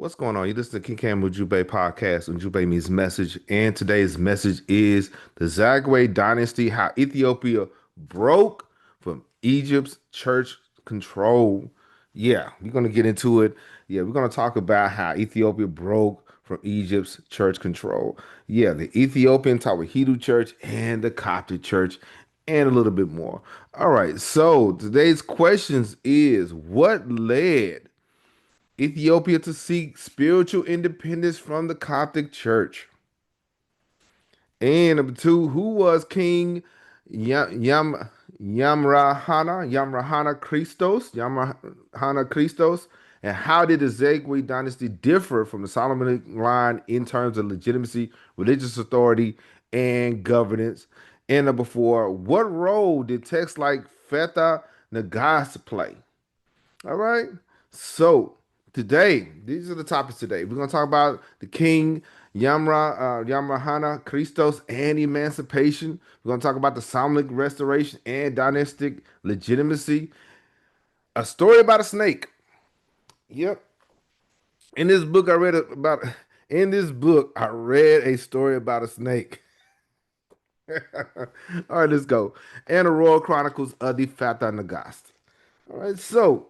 What's going on? You listen to King Cam Ujumbe Podcast. Ujumbe means message. And today's message is the Zagwe Dynasty, how Ethiopia broke from Egypt's church control. Yeah, we're going to get into it. Yeah, we're going to talk about how Ethiopia broke from Egypt's church control. Yeah, the Ethiopian Tawahedo Church and the Coptic Church and a little bit more. All right, so today's questions is what led Ethiopia to seek spiritual independence from the Coptic Church? And number two, who was King Yamrahana Krestos, and how did the Zagwe dynasty differ from the Solomonic line in terms of legitimacy, religious authority, and governance? And number four, what role did texts like Fetha Nagast play? All right. So today, these are the topics today. We're going to talk about the King Yemrahana Krestos and Emancipation. We're going to talk about the Solomonic Restoration and Dynastic Legitimacy. A story about a snake. Yep. In this book, I read about. In this book, I read a story about a snake. All right, let's go. And the Royal Chronicles of the Fetha Nagast. All right, so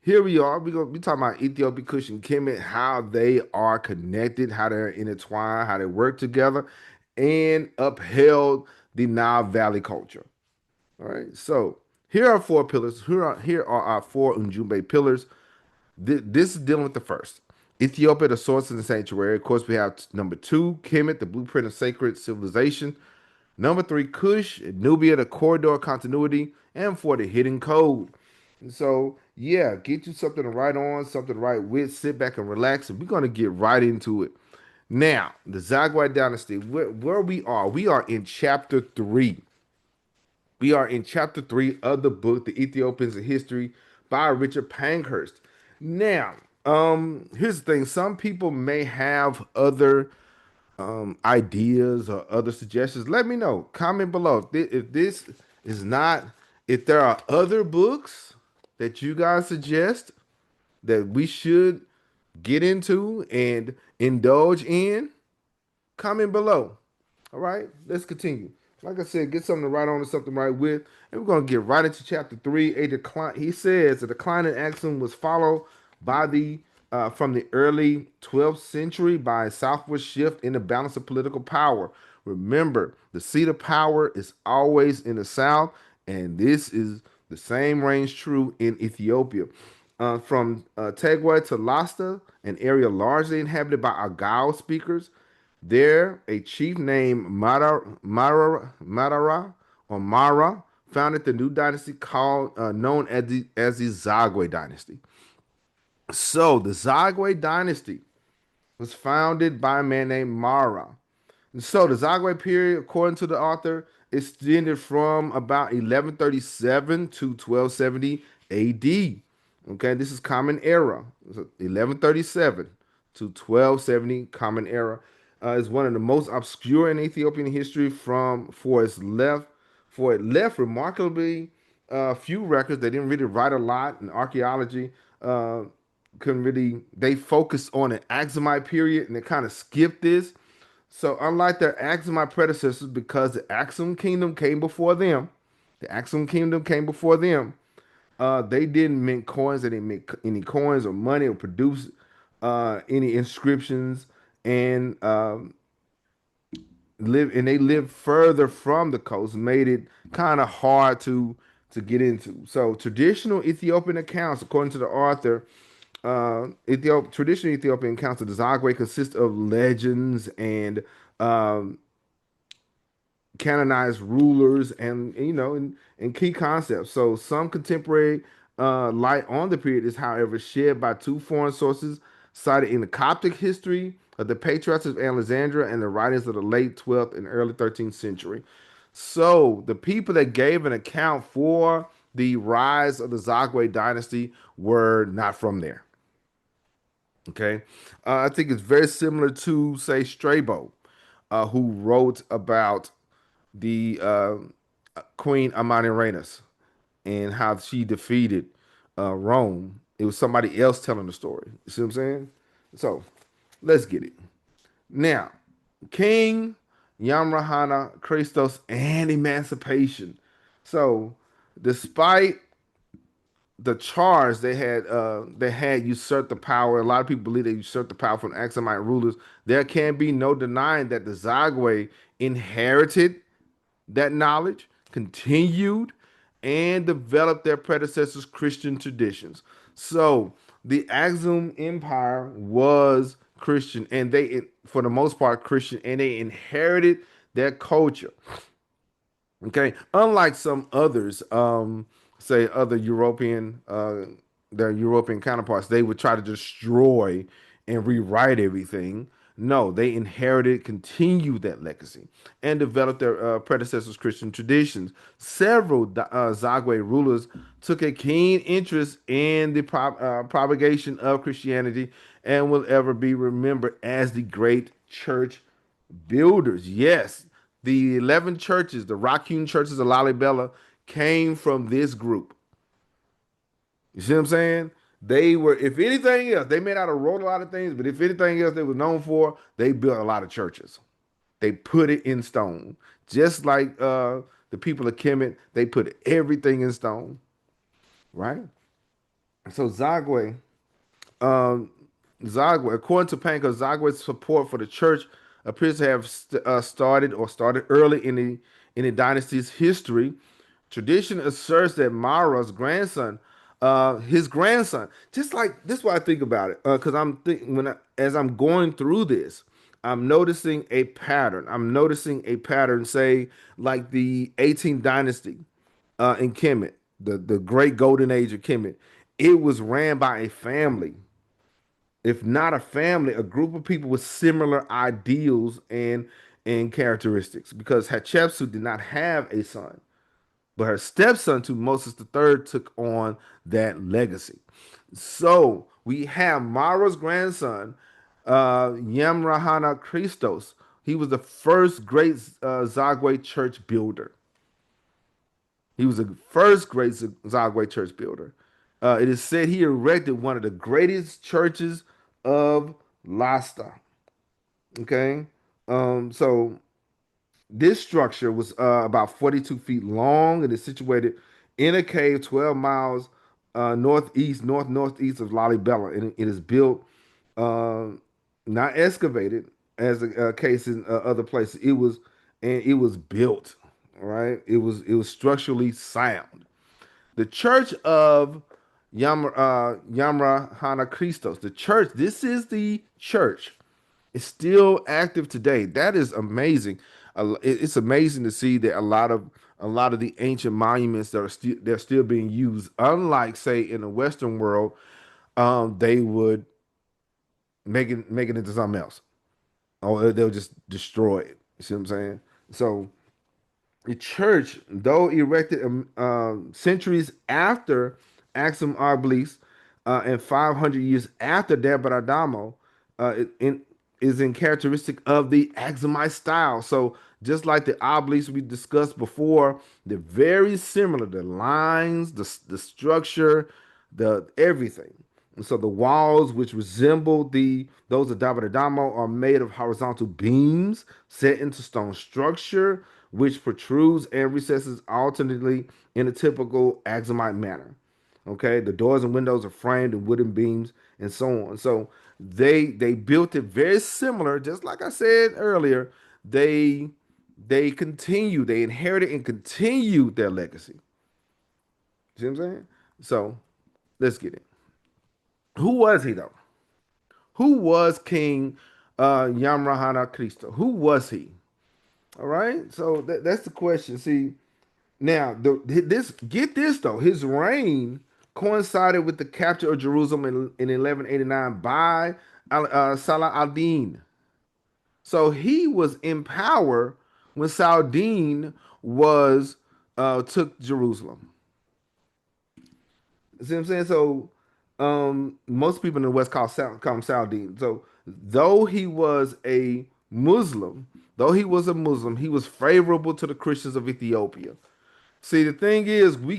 here we are. We're gonna be talking about Ethiopia, Kush, and Kemet, how they are connected, how they're intertwined, how they work together, and upheld the Nile Valley culture. All right. So here are four pillars. Here are our four Ujumbe pillars. This is dealing with the first. Ethiopia, the source of the sanctuary. Of course, we have number two, Kemet, the blueprint of sacred civilization. Number three, Kush, Nubia, the corridor continuity, and for the hidden code. And so, yeah, get you something to write on, something to write with, sit back and relax, and we're going to get right into it. Now, the Zagwe Dynasty, where we are in chapter three. We are in chapter three of the book, The Ethiopians in History by Richard Pankhurst. Now, here's the thing. Some people may have other ideas or other suggestions, let me know. Comment below. If this is not, if there are other books that you guys suggest that we should get into and indulge in, comment below. All right, let's continue. Like I said, get something to write on and something to write with, and we're gonna get right into chapter three. A decline. He says the decline in axiom was followed by the from the early 12th century by a southward shift in the balance of political power. Remember, the seat of power is always in the south, and this is the same reigns true in Ethiopia. From Tegwa to Lasta, an area largely inhabited by Agao speakers, there, a chief named Madara or Mara founded the new dynasty called known as the Zagwe Dynasty. So the Zagwe Dynasty was founded by a man named Mara. And so the Zagwe period, according to the author, extended from about 1137 to 1270 AD. Okay, this is Common Era. 1137 to 1270 Common Era is one of the most obscure in Ethiopian history. For it left remarkably few records. They didn't really write a lot, and archaeology couldn't really. They focused on an Axumite period, and they kind of skipped this. So unlike their Axumite predecessors, because the Axum Kingdom came before them, the Axum Kingdom came before them. They didn't mint coins. They didn't make any coins or money or produce any inscriptions, and they lived further from the coast, made it kind of hard to get into. So traditional Ethiopian accounts, according to the author, traditional Ethiopian accounts of the Zagwe consist of legends and um, canonized rulers and key concepts. So some contemporary light on the period is, however, shared by two foreign sources cited in the Coptic history of the patriarchs of Alexandria and the writings of the late 12th and early 13th century. So the people that gave an account for the rise of the Zagwe dynasty were not from there. Okay, I think it's very similar to, say, Strabo, who wrote about the Queen Amanirenas and how she defeated Rome. It was somebody else telling the story. You see what I'm saying? So let's get it. Now, King Yemrahana Krestos and Emancipation. So, despite the charge they had usurped the power. A lot of people believe they usurped the power from Axumite rulers. There can be no denying that the Zagwe inherited that knowledge, continued, and developed their predecessors' Christian traditions. So the Axum Empire was Christian, and they, for the most part, Christian, and they inherited their culture. Okay, unlike some others, say other European, their European counterparts, they would try to destroy and rewrite everything. No, they inherited, continued that legacy, and developed their predecessors' Christian traditions. Several Zagwe rulers took a keen interest in the propagation of Christianity and will ever be remembered as the great church builders. Yes, the 11 churches, the rock-hewn churches of Lalibela, came from this group. You see what I'm saying? They were, if anything else, they may not have wrote a lot of things, but if anything else they were known for, they built a lot of churches. They put it in stone. Just like the people of Kemet, they put everything in stone, right? So um, Zagwe, according to Pankhurst, Zagwe's support for the church appears to have started early in the dynasty's history. Tradition asserts that Mara's grandson, his grandson, just like this, is what I think about it, because I'm thinking as I'm going through this, I'm noticing a pattern. I'm noticing a pattern, say like the 18th dynasty in Kemet, the great golden age of Kemet. It was ran by a family, if not a family, a group of people with similar ideals and characteristics. Because Hatshepsut did not have a son, but her stepson Tutmosis III took on that legacy. So we have Mara's grandson, Yemrahana Krestos. He was the first great Zagwe church builder. He was the first great Zagwe church builder. It is said he erected one of the greatest churches of Lasta. Okay. So this structure was about 42 feet long and is situated in a cave 12 miles northeast of Lalibela. And it is built, uh, not excavated as a case in other places. It was built, right? It was structurally sound. The Church of Yamrahana Krestos, the church, this is the church. It's still active today. That is amazing. It's amazing to see that a lot of the ancient monuments that are they're still being used. Unlike, say, in the Western world, they would make it into something else, or they'll just destroy it. You see what I'm saying? So the church, though erected centuries after Axum Obelisk and 500 years after Debaradamo, is in characteristic of the Axumite style. So just like the obelisks we discussed before, they're very similar. The lines, the structure, the everything. And so the walls, which resemble those of Dabadadamo, are made of horizontal beams set into stone structure, which protrudes and recesses alternately in a typical Axumite manner. Okay, the doors and windows are framed in wooden beams and so on. So they built it very similar, just like I said earlier. They they inherited and continued their legacy. See what I'm saying? So let's get it. Who was he though? Who was King Yamrahana Krestos? Who was he? All right. So that's the question. See, now this get this though. His reign coincided with the capture of Jerusalem in 1189 by Salah al-Din. So he was in power when Saladin was took Jerusalem. See what I'm saying? So most people in the West call him Saladin. So though he was a Muslim, he was favorable to the Christians of Ethiopia. See, the thing is, we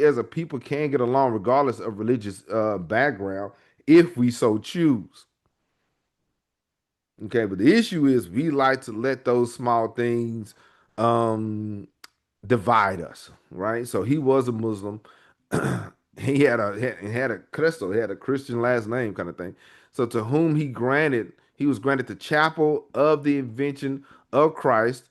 as a people can get along regardless of religious background if we so choose. Okay, but the issue is we like to let those small things um divide us, right? So he was a Muslim. He had a Krestos, he had a Christian last name kind of thing. So to whom he was granted the chapel of the invention of Christ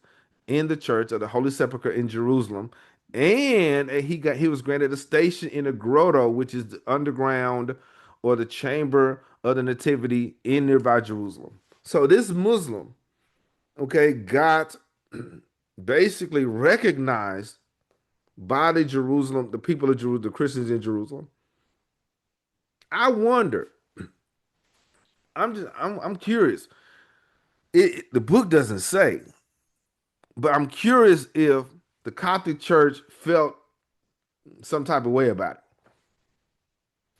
in the church of the Holy Sepulchre in Jerusalem. And he was granted a station in the grotto, which is the underground or the chamber of the nativity in nearby Jerusalem. So this Muslim, okay, got basically recognized by the people of Jerusalem, the Christians in Jerusalem. I wonder. I'm curious. The book doesn't say, but I'm curious if the Coptic Church felt some type of way about it.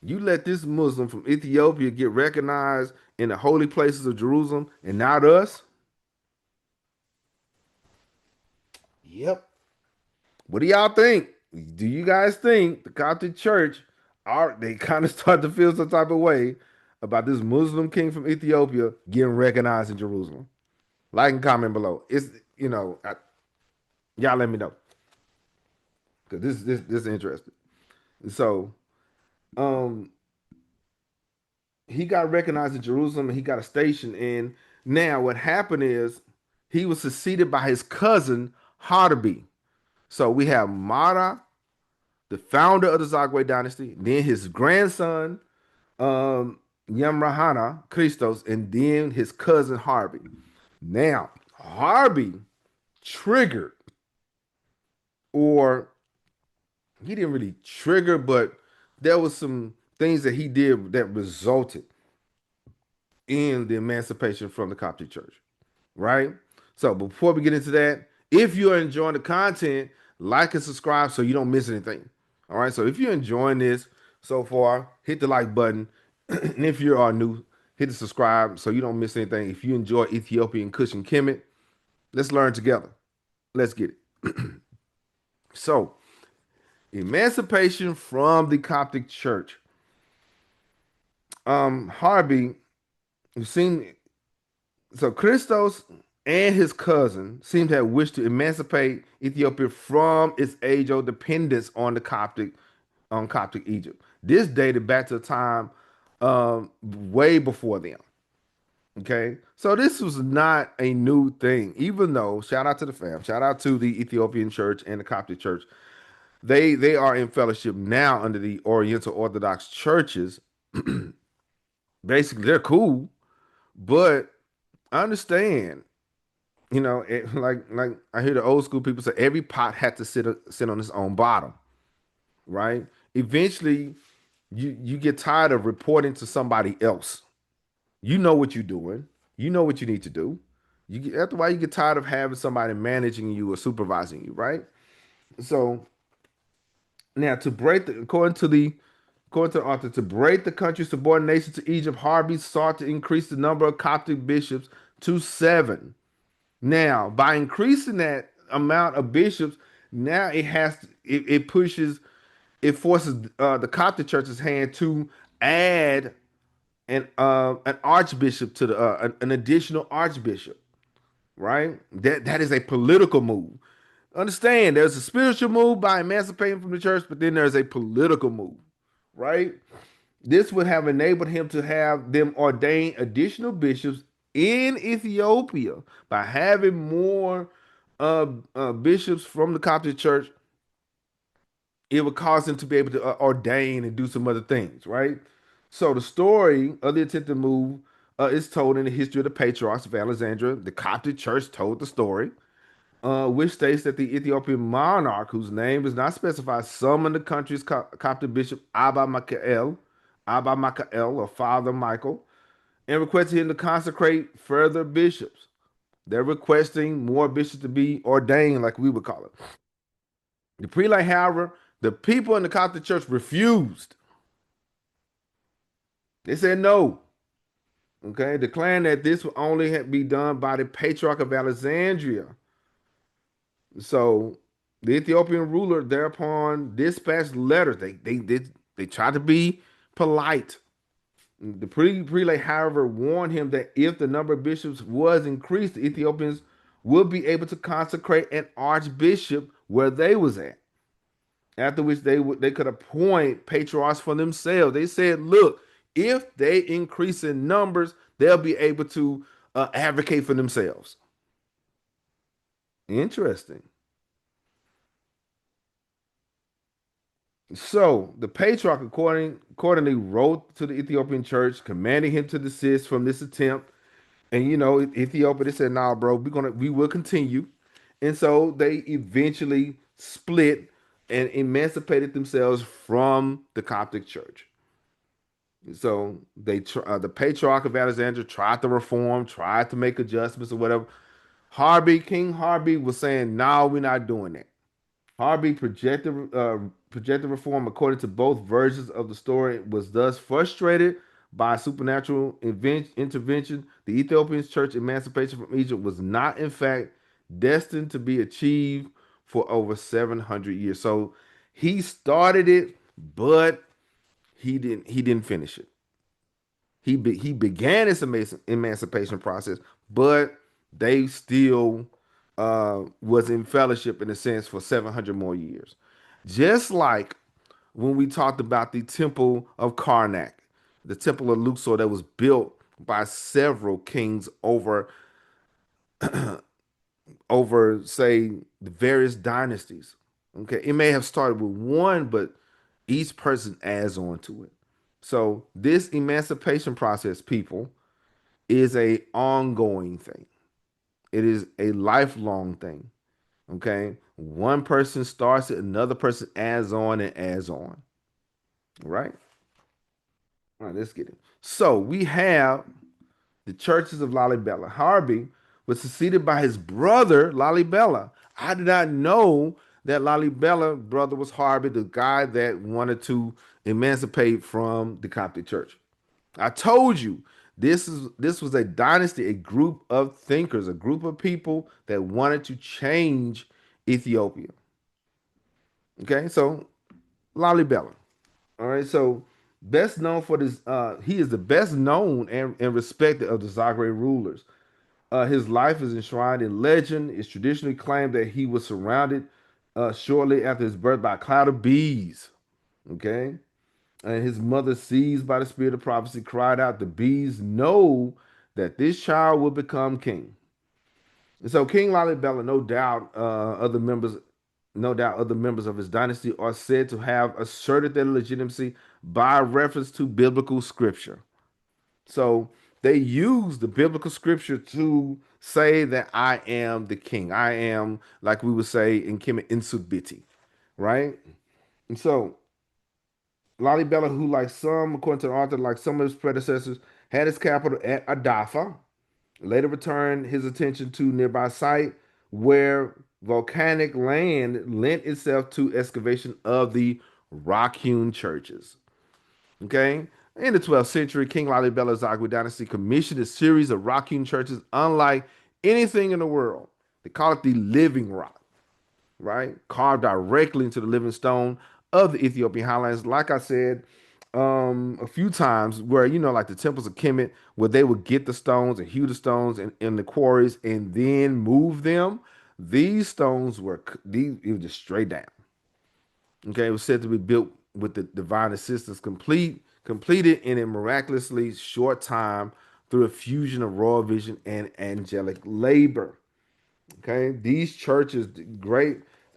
You let this Muslim from Ethiopia get recognized in the holy places of Jerusalem and not us? Yep. What do y'all think? Do you guys think the Coptic Church are they kind of start to feel some type of way about this Muslim king from Ethiopia getting recognized in Jerusalem? Like and comment below. It's y'all let me know because this is interesting. So um he got recognized in Jerusalem and he got a station. And now what happened is he was succeeded by his cousin Hardabi. So we have Mara, the founder of the Zagwe Dynasty, then his grandson, Yemrahana Krestos, and then his cousin Harvey. Now, Harvey triggered, or he didn't really trigger, but there was some things that he did that resulted in the emancipation from the Coptic Church, right? So before we get into that, if you're enjoying the content, like and subscribe so you don't miss anything. All right. So if you're enjoying this so far, hit the like button. And if you are new, hit the subscribe so you don't miss anything. If you enjoy Ethiopian Kush and Kemet, let's learn together. Let's get it. So, emancipation from the Coptic Church. Harvey, who seemed so Kristos and his cousin seem to have wished to emancipate Ethiopia from its age-old dependence on Coptic Egypt. This dated back to a time way before them. Okay, so this was not a new thing. Even though, shout out to the fam, shout out to the Ethiopian Church and the Coptic Church. They are in fellowship now under the Oriental Orthodox churches. Basically, they're cool, but I understand. Like I hear the old school people say every pot had to sit on its own bottom, right? Eventually, you get tired of reporting to somebody else. You know what you're doing. You know what you need to do. After a while, you get tired of having somebody managing you or supervising you, right? So now to break the according to the author, to break the country's subordination to Egypt, Harvey sought to increase the number of Coptic bishops to 7. Now, by increasing that amount of bishops, now it forces the Coptic Church's hand to add an archbishop to an additional archbishop, right? That is a political move. Understand, there's a spiritual move by emancipating from the church, but then there's a political move, right? This would have enabled him to have them ordain additional bishops in Ethiopia by having more bishops from the Coptic Church. It would cause him to be able to ordain and do some other things, right? So the story of the attempted move is told in the history of the patriarchs of Alexandria. The Coptic Church told the story, which states that the Ethiopian monarch, whose name is not specified, summoned the country's Coptic bishop Abba Michael, or Father Michael, and requested him to consecrate further bishops. They're requesting more bishops to be ordained, like we would call it. The prelate, however, the people in the Coptic Church refused. They said no. Okay, declaring that this would only be done by the Patriarch of Alexandria. So the Ethiopian ruler thereupon dispatched letters. They tried to be polite, The prelate, however, warned him that if the number of bishops was increased, the Ethiopians would be able to consecrate an archbishop where they was at. After which they could appoint patriarchs for themselves. They said, look, if they increase in numbers, they'll be able to advocate for themselves. Interesting. So the patriarch accordingly wrote to the Ethiopian church, commanding him to desist from this attempt. And Ethiopia, they said, "Nah, bro, we will continue." And so they eventually split and emancipated themselves from the Coptic Church. So the Patriarch of Alexandria tried to reform, tried to make adjustments or whatever. King Harvey was saying, "No, we're not doing that." Harvey projected reform according to both versions of the story, was thus frustrated by supernatural intervention. The Ethiopian church emancipation from Egypt was not, in fact, destined to be achieved for over 700 years. So he started it, but he didn't finish it. He began his emancipation process, but they still was in fellowship in a sense for 700 more years. Just like when we talked about the temple of Karnak, the temple of Luxor that was built by several kings over say the various dynasties. Okay, it may have started with one, but each person adds on to it. So this emancipation process, people, is a ongoing thing. It is a lifelong thing. Okay. One person starts it, another person adds on and adds on. Right? All right, let's get it. So we have the churches of Lalibela. Harvey was succeeded by his brother, Lalibela. I did not know that Lalibela brother was Harvey, the guy that wanted to emancipate from the Coptic Church. I told you this was a dynasty, a group of thinkers, a group of people that wanted to change Ethiopia. Okay, so Lalibela. All right, so best known for this, he is the best known and respected of the Zagwe rulers. His life is enshrined in legend. It's traditionally claimed that he was surrounded shortly after his birth by a cloud of bees. Okay, and his mother, seized by the spirit of prophecy, cried out, "The bees know that this child will become king." And so King Lalibela, no doubt other members of his dynasty are said to have asserted their legitimacy by reference to biblical scripture. So they use the biblical scripture to say that I am the king. I am, like we would say in Kemet, Insubiti, right? And so Lalibela, who, like some, according to the author, like some of his predecessors, had his capital at Adafa, later returned his attention to nearby site where volcanic land lent itself to excavation of the rock-hewn churches. Okay? In the 12th century, King Lalibela's Zagwe Dynasty commissioned a series of rock-hewn churches unlike anything in the world. They call it the living rock, right? Carved directly into the living stone of the Ethiopian highlands. Like I said a few times, where like the temples of Kemet, where they would get the stones and hew the stones in the quarries and then move them. These stones it was just straight down. Okay, it was said to be built with the divine assistance completed in a miraculously short time through a fusion of royal vision and angelic labor. Okay, these churches,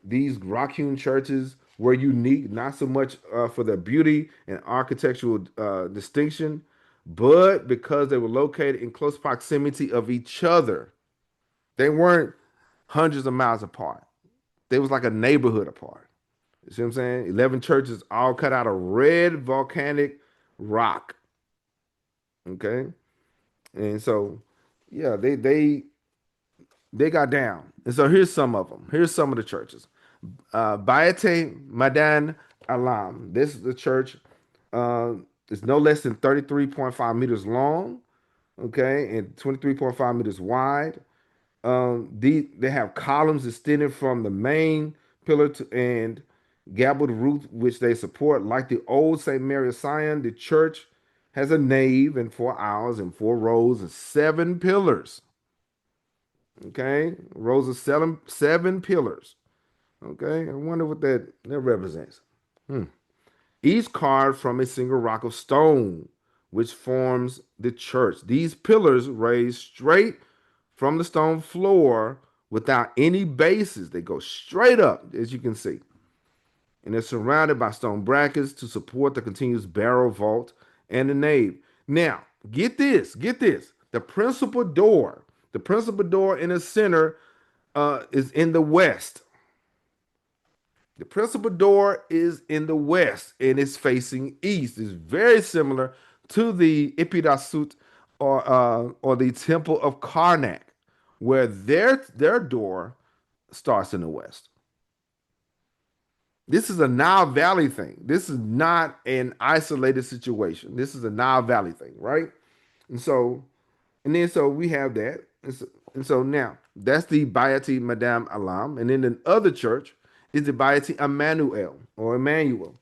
these rock-hewn churches were unique, not so much for their beauty and architectural distinction, but because they were located in close proximity of each other. They weren't hundreds of miles apart. They was like a neighborhood apart. You see what I'm saying? 11 churches all cut out of red volcanic rock. Okay, and so yeah, they got down. And so here's some of them. Here's some of the churches. Bayete Madan Alam. This is the church. It's no less than 33.5 meters long, okay, and 23.5 meters wide. They have columns extending from the main pillar to and gabled roof, which they support. Like the old St. Mary of Sion, the church has a nave and four aisles and four rows and seven pillars. Okay, rows of seven pillars. Okay, I wonder what that represents. Hmm. Each carved from a single rock of stone, which forms the church. These pillars raise straight from the stone floor without any bases. They go straight up, as you can see. And they're surrounded by stone brackets to support the continuous barrel vault and the nave. Now, get this. The principal door in the center is in the west. The principal door is in the west and it's facing east. It's very similar to the Ipidasut or the Temple of Karnak, where their door starts in the west. This is a Nile Valley thing. This is not an isolated situation. This is a Nile Valley thing, right? And so, and then so we have that. And so now that's the Bayati Madame Alam. And then the other church is the Bayati Emmanuel or Emmanuel.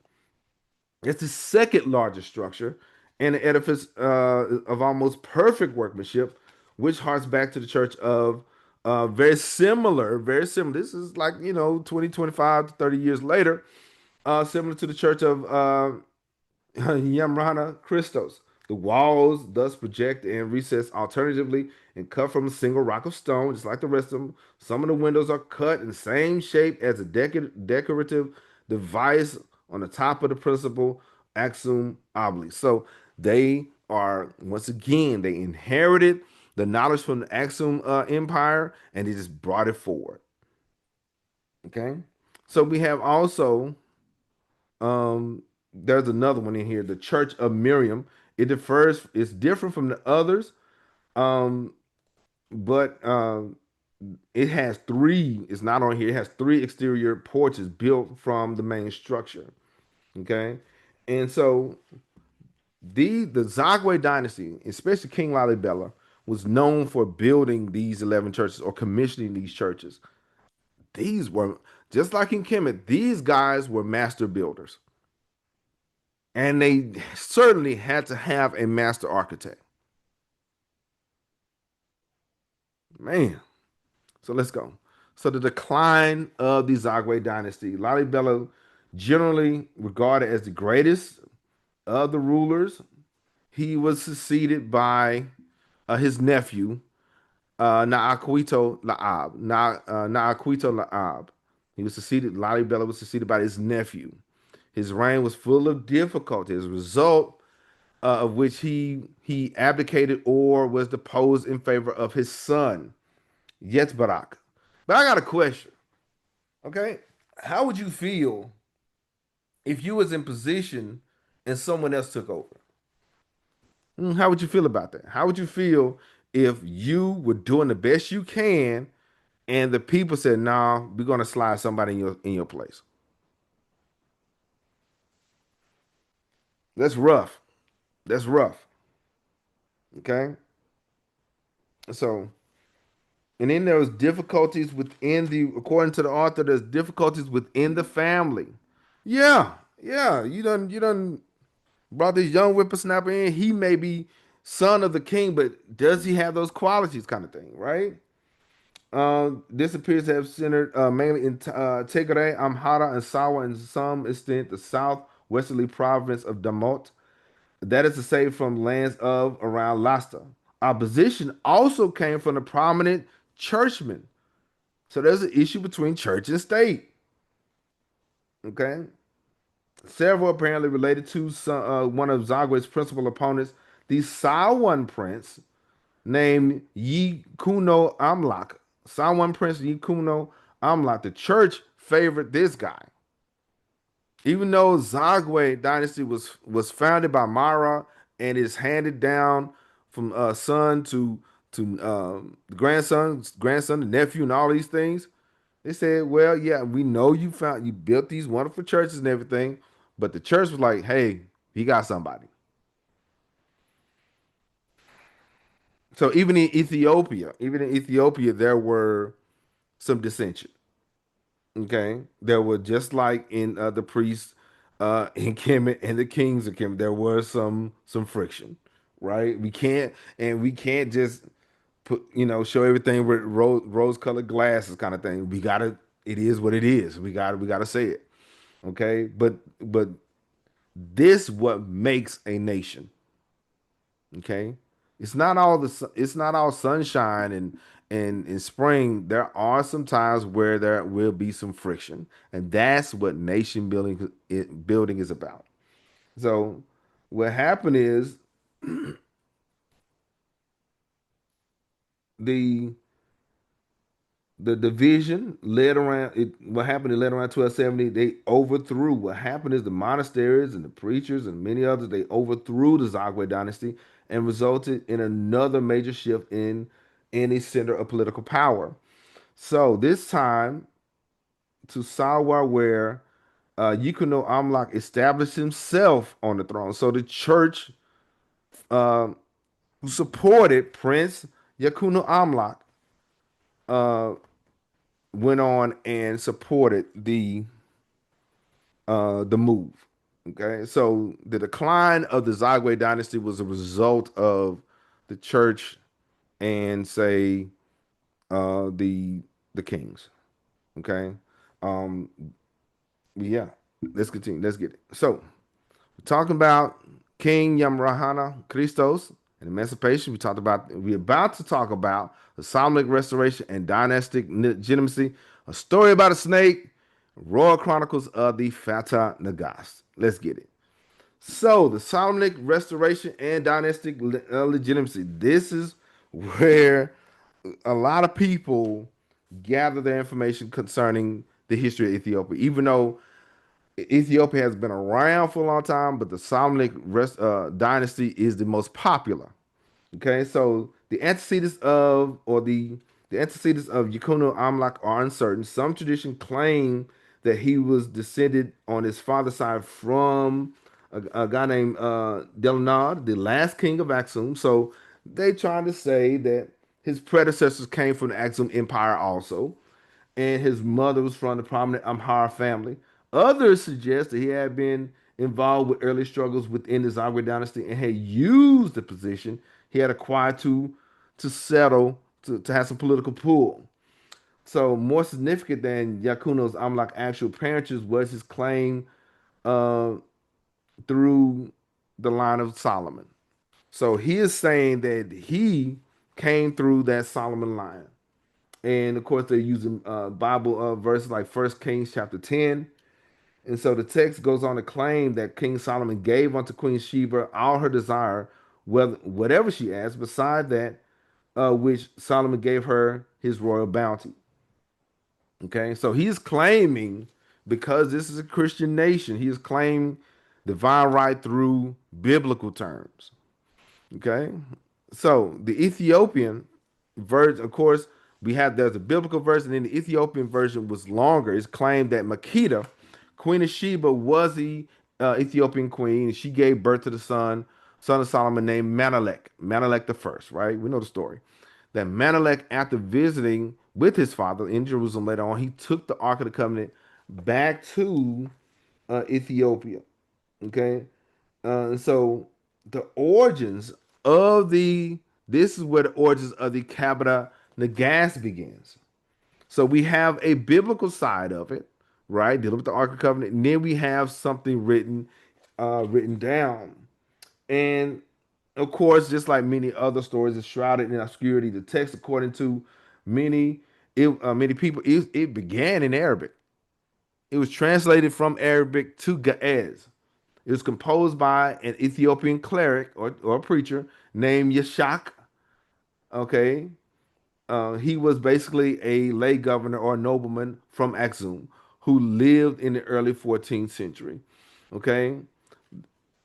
It's the second largest structure and an edifice of almost perfect workmanship, which harks back to the church of very similar, very similar. This is like, 20, 25 to 30 years later, similar to the church of Yemrahana Krestos. The walls thus project and recess alternatively and cut from a single rock of stone, just like the rest of them. Some of the windows are cut in the same shape as a decorative device on the top of the principal axum obelisk. So they are, once again, they inherited the knowledge from the Axum Empire and they just brought it forward. Okay. So we have also there's another one in here, the Church of Miriam. It differs, it's different from the others, um, but it has three, it's not on here, it has three exterior porches built from the main structure. Okay. And so the Zagwe Dynasty, especially King Lalibela, was known for building these 11 churches or commissioning these churches. These were, just like in Kemet, these guys were master builders. And they certainly had to have a master architect. Man. So let's go. So the decline of the Zagwe dynasty. Lalibela, generally regarded as the greatest of the rulers, he was succeeded by his nephew, Naakwito Laab. Naakwito Laab. He was succeeded, Lalibela was succeeded by his nephew. His reign was full of difficulty as a result of which he abdicated or was deposed in favor of his son, Yetzbarak. But I got a question. Okay, how would you feel if you was in position and someone else took over? How would you feel about that? How would you feel if you were doing the best you can and the people said, "Nah, we're gonna slide somebody in your place"? That's rough. That's rough. Okay. So, and then there was difficulties within according to the author, there's difficulties within the family. Yeah, yeah. You done brought this young whippersnapper in. He may be son of the king, but does he have those qualities, kind of thing, right? This appears to have centered mainly in Tigray, Amhara, and Sawa, and to some extent the southwesterly province of Damot. That is to say, from lands of around Lasta. Opposition also came from the prominent churchmen. So there's an issue between church and state. Okay. Several apparently related to one of Zagwe's principal opponents, the Sawan prince named Yikuno Amlak. Sawan prince Yikuno Amlak. The church favored this guy. Even though Zagwe dynasty was founded by Mara and is handed down from son to the grandson, the nephew, and all these things, they said, "Well, yeah, we know you built these wonderful churches and everything, but the church was like, hey, he got somebody." So even in Ethiopia, there were some dissension. Okay, there were just like in the priests. in Kemet and the kings of Kemet. There was some friction, right? We can't just show everything with rose colored glasses kind of thing. We gotta. It is what it is. We gotta say it. Okay, but this what makes a nation. Okay, it's not all sunshine and spring. There are some times where there will be some friction, and that's what nation building is about. So what happened is the the division led around it. What happened? It led around 1270. They overthrew. What happened is the monasteries and the preachers and many others, they overthrew the Zagwe dynasty and resulted in another major shift in a center of political power. So this time to Sawa, where Yikuno Amlak established himself on the throne. So the church uh, who supported Prince Yakuno Amlak uh, went on and supported the move. Okay, so the decline of the Zagwe dynasty was a result of the church and say the kings. Okay, um, yeah. Let's continue. Let's get it. So we're talking about King Yemrahana Krestos and Emancipation. We're about to talk about the Solomonic Restoration and Dynastic Legitimacy, a story about a snake, Royal Chronicles of the Fetha Nagast. Let's get it. So the Solomonic Restoration and Dynastic Legitimacy. This is where a lot of people gather their information concerning the history of Ethiopia, even though Ethiopia has been around for a long time, but the dynasty is the most popular. Okay, so the antecedents of Yakuno Amlak are uncertain. Some tradition claim that he was descended on his father's side from a guy named Delnad, the last king of Aksum. So they trying to say that his predecessors came from the Aksum Empire also, and his mother was from the prominent Amhara family. Others suggest that he had been involved with early struggles within the Zagwe dynasty and had used the position he had acquired to settle to have some political pull. So more significant than Yakuno's Amlak actual parentage was his claim uh, through the line of Solomon. So he is saying that he came through that Solomon line. And of course, they're using Bible verses like First Kings chapter 10. And so the text goes on to claim that King Solomon gave unto Queen Sheba all her desire, whatever she asked, beside that which Solomon gave her his royal bounty. Okay, so he's claiming, because this is a Christian nation, he is claiming divine right through biblical terms. Okay, so the Ethiopian version, of course, there's a biblical version, and the Ethiopian version was longer. It's claimed that Makeda, Queen of Sheba, was the Ethiopian queen, and she gave birth to the son of Solomon named Manelek the first. Right, we know the story. That Manelek, after visiting with his father in Jerusalem later on, he took the Ark of the Covenant back to Ethiopia. Okay, so the origins of the this is where the origins of the Kabbalah Nagast begins. So we have a biblical side of it, right? Dealing with the Ark of the Covenant, and then we have something written down. And of course, just like many other stories, is shrouded in obscurity. The text, according to many many people, it began in Arabic. It was translated from Arabic to Ge'ez. It was composed by an Ethiopian cleric or preacher named Yashak. Okay. He was basically a lay governor or nobleman from Axum who lived in the early 14th century. Okay.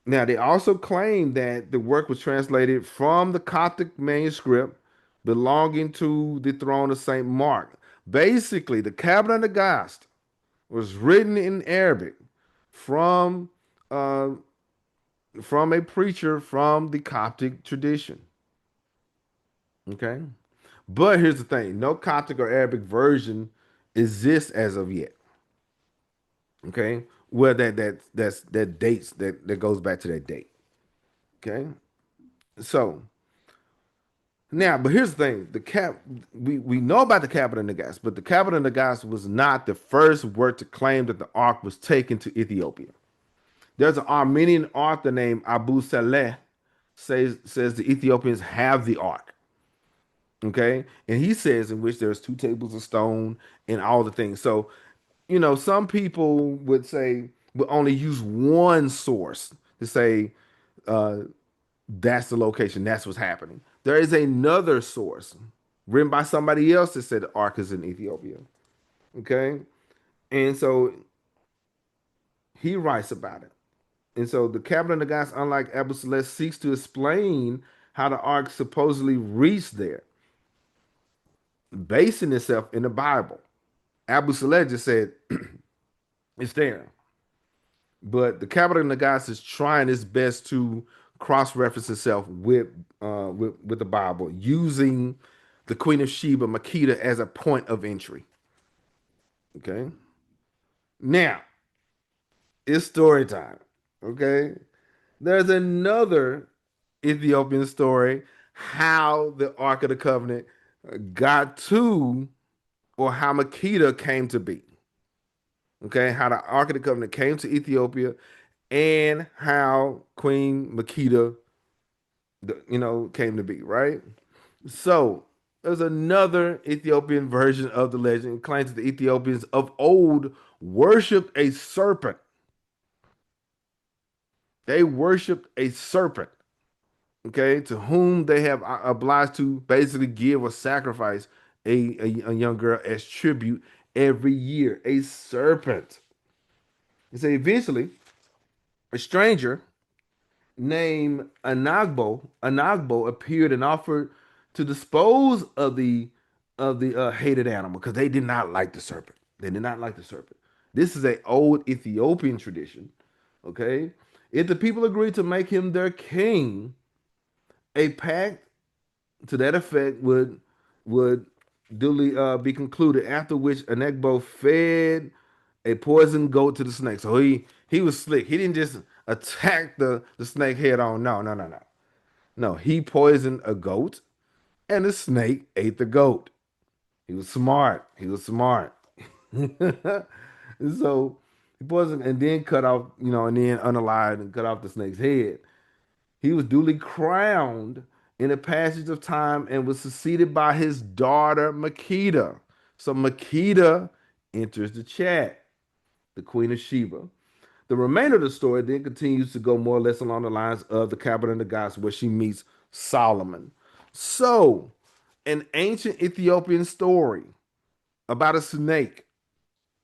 Now, they also claim that the work was translated from the Coptic manuscript belonging to the throne of St. Mark. Basically, the Cabinet of Nagast was written in Arabic from uh, from a preacher from the Coptic tradition. Okay. But here's the thing, no Coptic or Arabic version exists as of yet. Okay. Well, that dates that goes back to that date. Okay, so now, but here's the thing: we know about the capital Nagast, but the capital Nagast was not the first word to claim that the ark was taken to Ethiopia. There's an Armenian author named Abu Saleh says the Ethiopians have the ark. Okay, and he says in which there's two tables of stone and all the things. So, some people would only use one source to say uh, that's the location, that's what's happening. There is another source written by somebody else that said the ark is in Ethiopia. Okay, and so he writes about it. And so the cabinet of Gods, unlike Abu Saleh, seeks to explain how the ark supposedly reached there, basing itself in the Bible. Abu Saleh just said it's there. But the capital Nagas is trying its best to cross-reference itself with the Bible, using the Queen of Sheba, Makeda, as a point of entry. Okay. Now it's story time. Okay. There's another Ethiopian story how the Ark of the Covenant got to, or how Makeda came to be. Okay, how the Ark of the Covenant came to Ethiopia, and how Queen Makeda, came to be. Right. So there's another Ethiopian version of the legend. It claims that the Ethiopians of old worshipped a serpent. They worshipped a serpent, okay, to whom they have obliged to basically give or sacrifice a young girl as tribute every year. A serpent. And so eventually, a stranger named Anagbo appeared and offered to dispose of the hated animal because they did not like the serpent. They did not like the serpent. This is a old Ethiopian tradition. Okay, if the people agreed to make him their king, a pact to that effect would duly be concluded. After which Anegbo fed a poisoned goat to the snake. So he was slick. He didn't just attack the snake head on. No, no, no, no. No, he poisoned a goat, and the snake ate the goat. He was smart. He was smart. So he poisoned and then cut off, and then unalived and cut off the snake's head. He was duly crowned in the passage of time and was succeeded by his daughter Makeda. So Makeda enters the chat, the Queen of Sheba. The remainder of the story then continues to go more or less along the lines of the cabinet of the gods, where she meets Solomon. So, an ancient Ethiopian story about a snake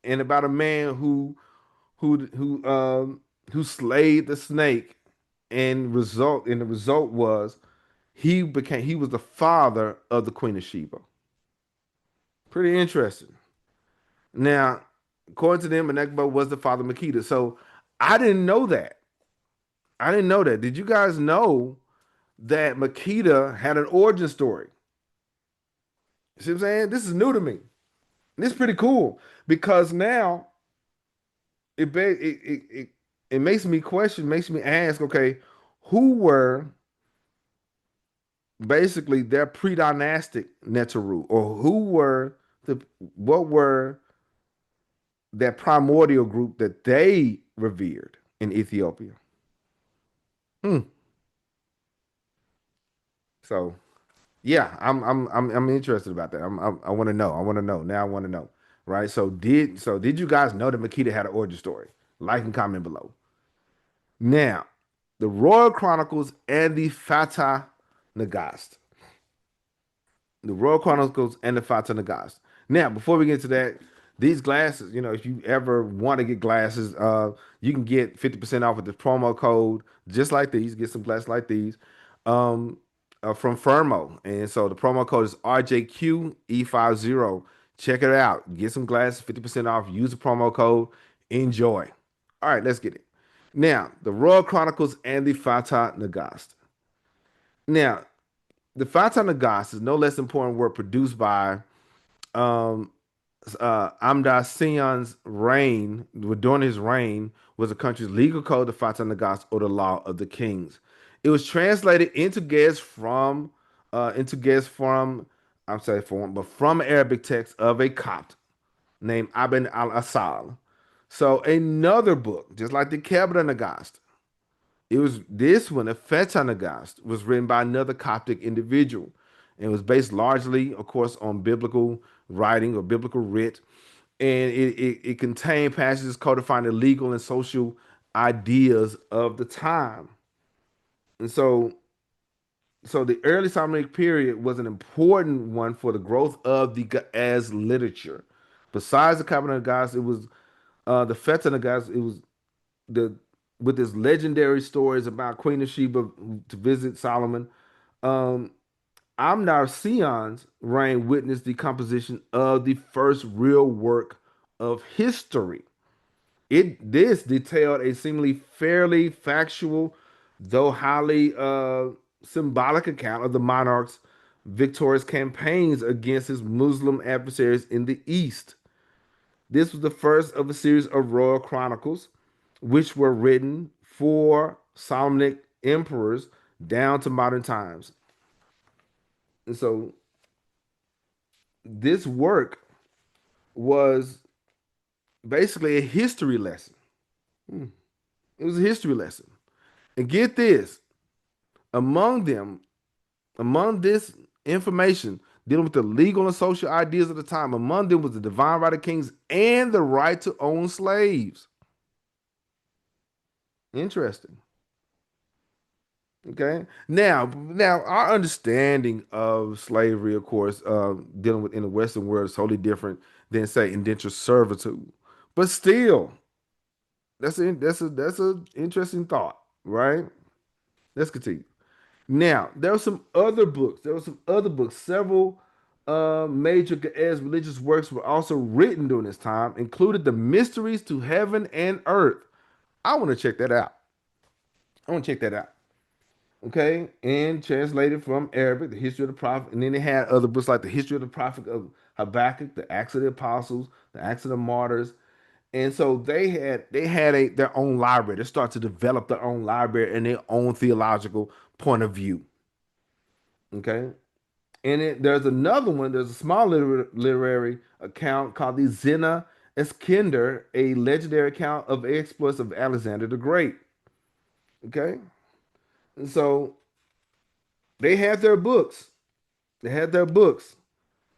and about a man who slayed the snake, and the result was he was the father of the Queen of Sheba. Pretty interesting. Now, according to them, Menekbo was the father of Makeda. So I didn't know that. I didn't know that. Did you guys know that Makeda had an origin story? See what I'm saying? This is new to me. This is pretty cool because now it makes me question, makes me ask, okay, who were basically their pre-dynastic Neteru, or what were that primordial group that they revered in Ethiopia? Hmm. So yeah, I'm interested about that. I want to know. I want to know. Now I want to know. Right. So did you guys know that Makeda had an origin story? Like and comment below. Now, the Royal Chronicles and the Fetha Nagast. The Royal Chronicles and the Fata Nagast. Now, before we get to that, these glasses, if you ever want to get glasses, you can get 50% off with the promo code, just like these. Get some glasses like these um, from Firmo. And so the promo code is RJQE50. Check it out. Get some glasses, 50% off. Use the promo code. Enjoy. All right, let's get it. Now, the Royal Chronicles and the Fata Nagast. Now, the Fata Nagast is no less important work produced by um, Amda reign, during his reign, was the country's legal code, the Fata Nagast, or the law of the kings. It was translated into Ge'ez from, I'm sorry for but from Arabic text of a Copt named Ibn al-Asal. So another book, just like the Kebra Nagast, it was this one, the Fetha Nagast, was written by another Coptic individual. And it was based largely, of course, on biblical writing or biblical writ. And it contained passages codifying the legal and social ideas of the time. And so the early Solomonic period was an important one for the growth of the Ge'ez literature. Besides the Covenant of Gods, it was the Fetha of Gods. It was the with its legendary stories about Queen of Sheba to visit Solomon. Um, Amnar Sion's reign witnessed the composition of the first real work of history. This detailed a seemingly fairly factual, though highly symbolic account of the monarch's victorious campaigns against his Muslim adversaries in the east. This was the first of a series of royal chronicles, which were written for Solomonic emperors down to modern times. And so this work was basically a history lesson. Hmm. It was a history lesson. And get this, among them, among this information dealing with the legal and social ideas of the time, among them was the divine right of kings and the right to own slaves. Interesting. Okay. Now, our understanding of slavery, of course, dealing with in the Western world is totally different than say indentured servitude. But still, that's a interesting thought, right? Let's continue. Now, there were some other books. There were some other books. Several major Ge'ez religious works were also written during this time, included the Mysteries to Heaven and Earth. I want to check that out. I want to check that out. Okay, and translated from Arabic, the history of the prophet, and then they had other books like the history of the prophet of Habakkuk, the Acts of the Apostles, the Acts of the Martyrs, and so they had their own library. They started to develop their own library and their own theological point of view. Okay, and there's another one. There's a small literary account called the Zena Eskinder, a legendary account of exploits of Alexander the Great. Okay, and so they had their books. They had their books.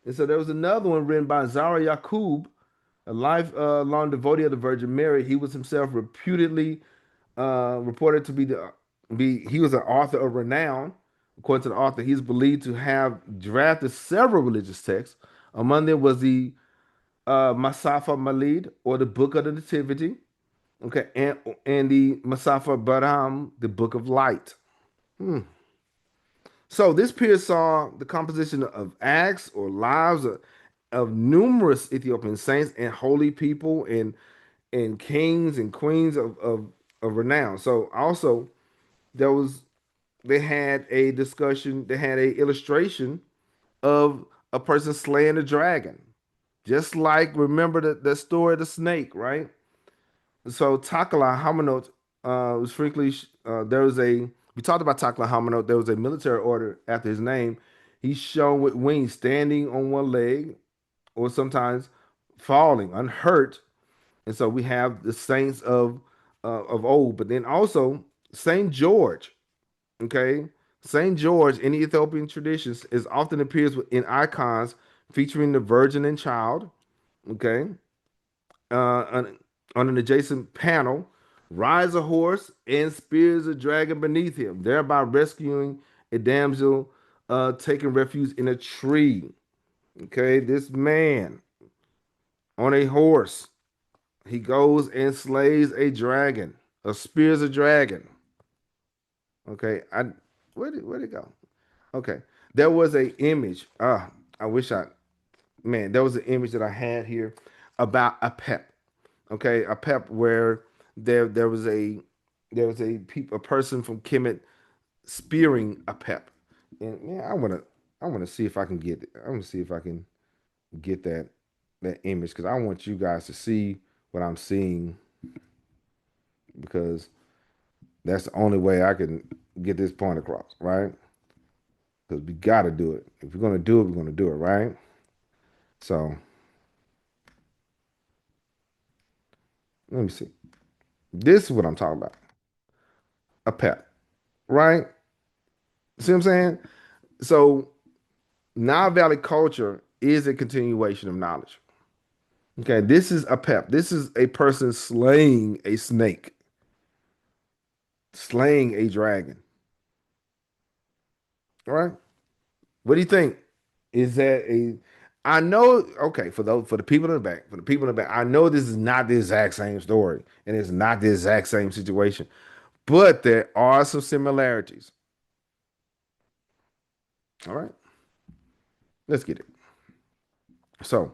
And so there was another one written by Zara Yaqub, a lifelong devotee of the Virgin Mary. He was himself reputedly reported to be he was an author of renown. According to the author, he's believed to have drafted several religious texts. Among them was the Masafa Malid, or the Book of the Nativity. Okay, and the Masafa Baram, the Book of Light. Hmm. So this period saw the composition of acts or lives of numerous Ethiopian saints and holy people and kings and queens of renown. So also there was they had a discussion, they had a illustration of a person slaying a dragon. Just like remember the story of the snake, right? So Takala Hamanot was frequently there was a we talked about Takala Hamanot. There was a military order after his name. He's shown with wings standing on one leg, or sometimes falling unhurt. And so we have the saints of old, but then also Saint George. Okay, Saint George in the Ethiopian traditions is often appears in icons featuring the Virgin and Child. Okay, on, on an adjacent panel, rides a horse and spears a dragon beneath him, thereby rescuing a damsel taking refuge in a tree. Okay, this man on a horse, he goes and slays a dragon, or spears a dragon. Okay, where'd it go? Okay, there was a image. I wish I man, there was an image that I had here about a pep. Okay, a pep where there was a person from Kemet spearing a pep, and man, I wanna see if I can get it. I want to see if I can get that. that image because I want you guys to see what I'm seeing because that's the only way I can get this point across, right? Because we got to do it. If we're going to do it, we're going to do it, right? So let me see. This is what I'm talking about. A pet, right? See what I'm saying? So Nile Valley culture is a continuation of knowledge. Okay, this is a pep. This is a person slaying a snake, slaying a dragon. All right. What do you think? Is that a I know, okay, for the people in the back, for the people in the back, I know this is not the exact same story and it's not the exact same situation, but there are some similarities. All right, let's get it. So,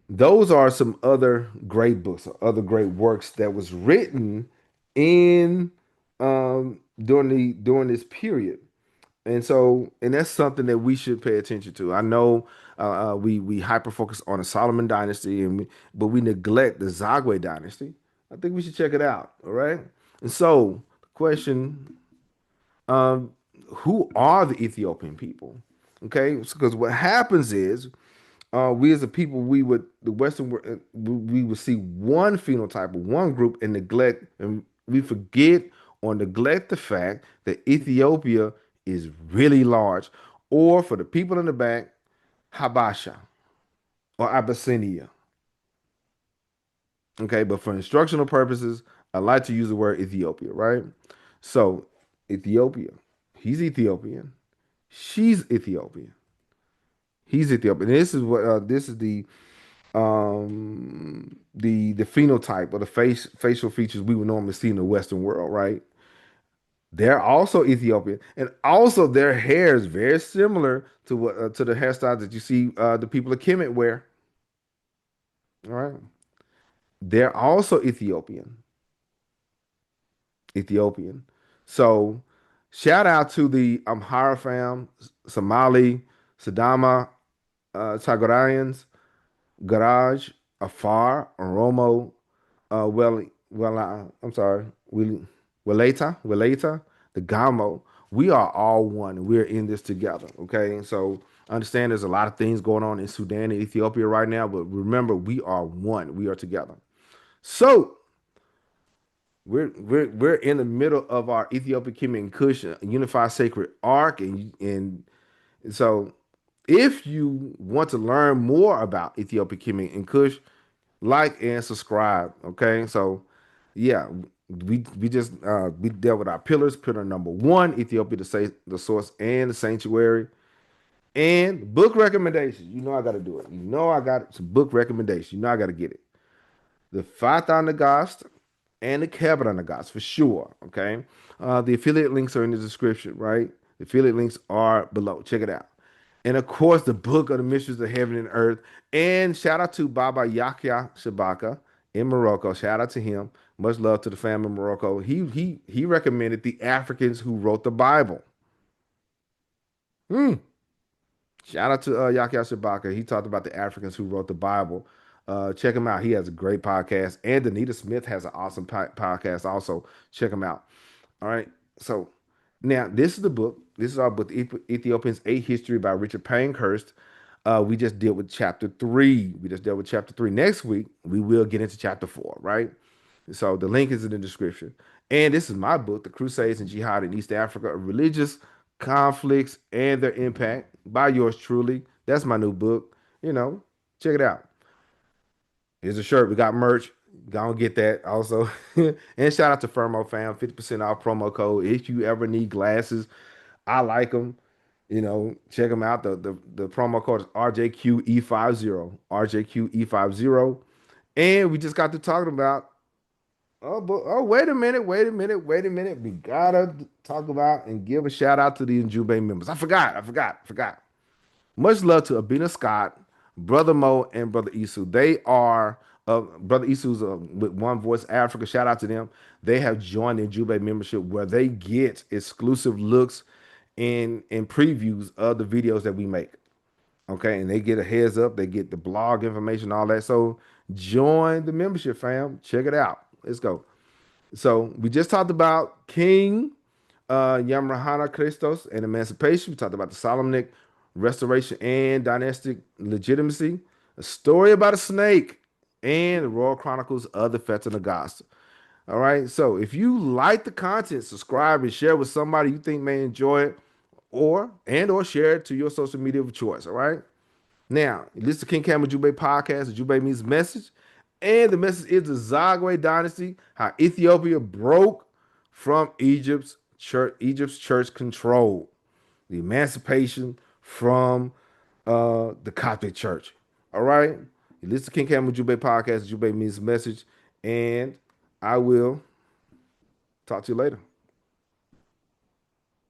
those are some other great books, or other great works that was written in during this period. And so, and that's something that we should pay attention to. I know we hyper focus on the Solomon dynasty, but we neglect the Zagwe dynasty. I think we should check it out. All right. And so, the question: um, who are the Ethiopian people? Okay, because what happens is we as a people, we would the Western we would see one phenotype of one group and neglect, and we forget or neglect the fact that Ethiopia is really large. Or for the people in the back, Habasha or Abyssinia. Okay, but for instructional purposes, I like to use the word Ethiopia, right? So Ethiopia, he's Ethiopian, she's Ethiopian, he's Ethiopian. And this is the phenotype or the facial features we would normally see in the Western world, right? They're also Ethiopian, and also their hair is very similar to what to the hairstyles that you see the people of Kemet wear. All right, they're also Ethiopian. So, shout out to the Amhara fam, Somali, Sidama, Tigurians, Garage, Afar, Oromo, I'm sorry, Weleta, the Gamo. We are all one. We're in this together. Okay. And so understand there's a lot of things going on in Sudan and Ethiopia right now, but remember, we are one. We are together. So we're in the middle of our Ethiopia, Kemet, and Kush unified sacred arc, and so if you want to learn more about Ethiopia, Kemet, and Kush, like and subscribe. Okay, so yeah, we dealt with our pillars. Pillar number one, Ethiopia, the source and the sanctuary, and book recommendations. You know I got to do it. You know I got some book recommendations. You know I got to get it. The Fetha Nagast and the Kemet Nagast for sure. Okay, the affiliate links are in the description. Right, the affiliate links are below. Check it out. And of course, the book of the mysteries of heaven and earth. And shout out to Baba Yahya Shabaka in Morocco. Shout out to him. Much love to the family in Morocco. He recommended the Africans who wrote the Bible. Hmm. Shout out to Yahya Shabaka. He talked about the Africans who wrote the Bible. Check him out. He has a great podcast. And Anita Smith has an awesome podcast also. Check him out. All right. So now this is the book. This is our book, Ethiopians: A History by Richard Pankhurst. We just dealt with chapter three. We just dealt with chapter three. Next week, we will get into chapter four, right? So the link is in the description. And this is my book, The Crusades and Jihad in East Africa, Religious Conflicts and Their Impact by yours truly. That's my new book. Check it out. Here's a shirt. We got merch. Go and get that also. And shout out to Firmo Fam, 50% off promo code. If you ever need glasses, I like them. Check them out. The promo code is RJQE50. RJQE50. And we just got to talking about, wait a minute, wait a minute, wait a minute. We gotta talk about and give a shout out to the Ujumbe members. I forgot. Much love to Abina Scott, Brother Mo, and Brother Isu. They are Brother Isu's with One Voice Africa. Shout out to them. They have joined the Jube membership where they get exclusive looks and previews of the videos that we make. Okay, and they get a heads up, they get the blog information, all that. So join the membership, fam. Check it out. Let's go. So we just talked about King Yemrahana Krestos and Emancipation. We talked about the Solomonic Restoration and Dynastic Legitimacy, a story about a snake, and the Royal Chronicles of the Fetha Nagast. All right. So if you like the content, subscribe and share with somebody you think may enjoy it, or share it to your social media of choice. All right. Now, listen to King Cam Ujumbe Podcast. Ujumbe means message. And the message is the Zagwe Dynasty, how Ethiopia broke from Egypt's church control, the emancipation from the Coptic Church. All right? You listen to King Cam Ujumbe Podcast. Ujumbe means message. And I will talk to you later.